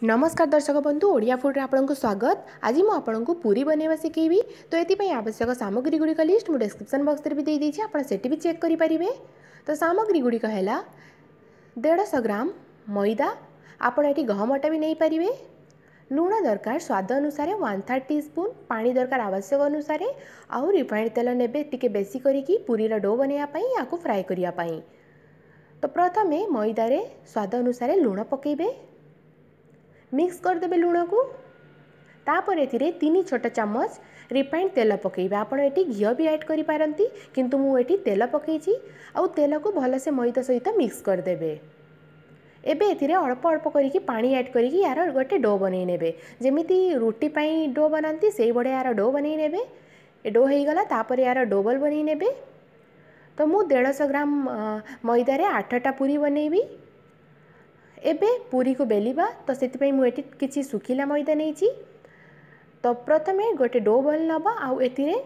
नमस्कार दर्शक बंधु ओडिया फूड रे आपनको स्वागत। आज मु आपनको पूरी बनैबा सिखेबी। तो एथि आवश्यक सामग्री गुड़िक लिस्ट मुझे डिस्क्रिप्शन बॉक्स रे भी दे देछि, आपण सेठी भी चेक करि परिबे। तो सामग्री गुड़िक हैला 150 ग्राम मैदा, आपण एठी गहम अटा भी नहीं परिबे। लूण दरकार स्वाद अनुसार 1/3 टीस्पून, पानी दरकार आवश्यक अनुसार, आउ रिफाइंड तेल नेबे टिके बेसी करिकी पूरीर डो बनैया पई याकू फ्राई करिया पई। तो प्रथमे मैदा रे स्वाद अनुसार लूण पकेबे, मिक्स करदेवे लूण को। तापर एथिरे 3 छोटा चम्मच रिफाइंड तेल पकेबे। आपण एठी घियो भी ऐड करि पारंती, किंतु मु एठी तेल पकेछि। आउ तेल को भलसे मैदा सहित मिक्स करदेवे। एबे एथिरे अल्प अल्प करिकी पानी ऐड करिकी यार गोटे डो बनै नेबे। जेमिति रोटी पई डो बनांती सेही बडे यार डो बनै नेबे। ए डो हेई गला तापर यार डोबल बनै नेबे। तो मु 150 ग्राम मैदा रे 8टा पूरी बनैबी। एबे पूरी को बेलिबा, तो सेति मुझे किसी सुखिला मैदा नहीं। तो प्रथमे गोटे डो बल नबा, आउ एथिरे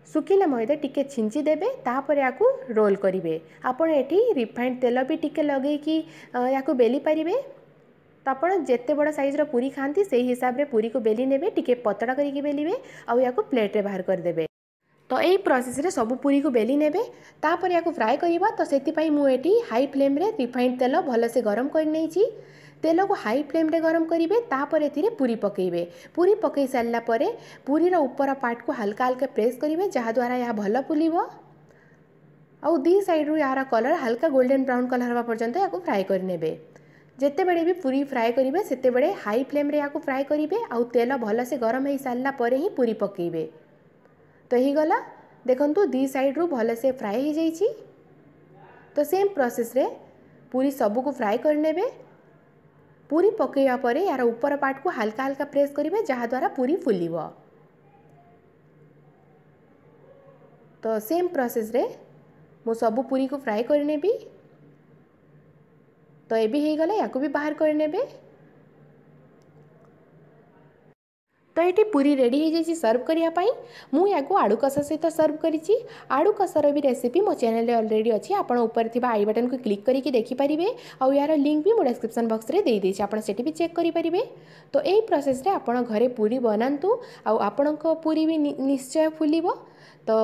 सुखिला मैदा टिके छिंची देबे, तापर याकू रोल करिवे। आपण एठी रिफाइंड तेल भी टिके लगे कि याकू बेली परिबे। तो आपण जेते बड़ साइज रो पूरी खांती सेही हिसाब रे पूरी को बेली नेबे, टिके पतड़ा करिके बेलिबे, आउ याकू प्लेट रे बाहर कर देबे। तो यही प्रोसेस रे सब पूरी को बेली नेबे, तापर याकू फ्राए करिबा। तो सेति मु एठी हाई फ्लेम रे रिफाइंड तेल भलसे गरम कर नेछि। तेल को हाई फ्लेम रे गरम करिवे, तापर एथिरे पूरी पकेइबे। पूरी पकई सारला परे पूरीर ऊपर पार्ट को हल्का हल्का प्रेस करिवे, जहा द्वारा या भल फुलिबो। आउ दी साइड रु यार कलर हल्का गोल्डन ब्राउन कलर हवा पर्यंत याकू फ्राए कर नेबे। जेते बेले भी पूरी फ्राए करिवे सेते बेले हाई फ्लेम रे याकू फ्राए करिवे। आउ तेल भलसे गरम हो सारला परे ही पूरी पकेइबे। तो ही गला देखंतु दी साइड रु भलसे फ्राए हो जाइछि। तो सेम प्रोसेस रे पूरी सबू को फ्राए कर नेबे। पूरी पकेया परे यार ऊपर पार्ट को हल्का हल्का प्रेस करिवे, जहा द्वारा पूरी फुलिबो। तो सेम प्रोसेस रे मु सबू पूरी को फ्राए कर नेबी। तो एबी हे गला याकू भी बाहर कर नेबे। तो ये पूरी रेडी हो जाइए सर्व करने। मु या आड़ू कषा सहित सर्व करी। आड़ू कषार भी रेसिपी मो चैनल रे ऑलरेडी अच्छी, आप ऊपर थी आई बटन को क्लिक करके देखिपारे। आउ यार लिंक भी मो डिस्क्रिप्शन बॉक्स रे दे देछि, आप सेठी भी चेक करेंगे। तो यही प्रोसेस रे आपण घरे पूरी बनातु, आपण पूरी भी निश्चय फुलिबो। तो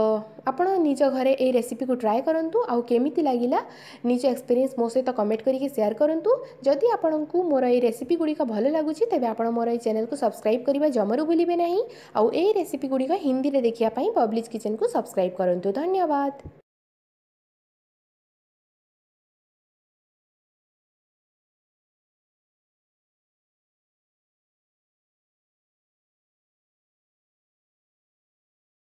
आपण निज घरे ए रेसिपी को ट्राए करंतु, आउ केमिति लागिला निज एक्सपीरियंस मो सहित कमेंट करके शेयर करंतु। जदि आपंको मोर ए रेसिपी गुड़िक भल लगुच, तेज आप मोर ए चैनल को सब्सक्राइब करने जमारू भूलिबे नहीं। आउ ए रेसिपी गुड़िक हिंदी रे देखिया पई पब्लिश किचन को सब्सक्राइब करंतु। धन्यवाद।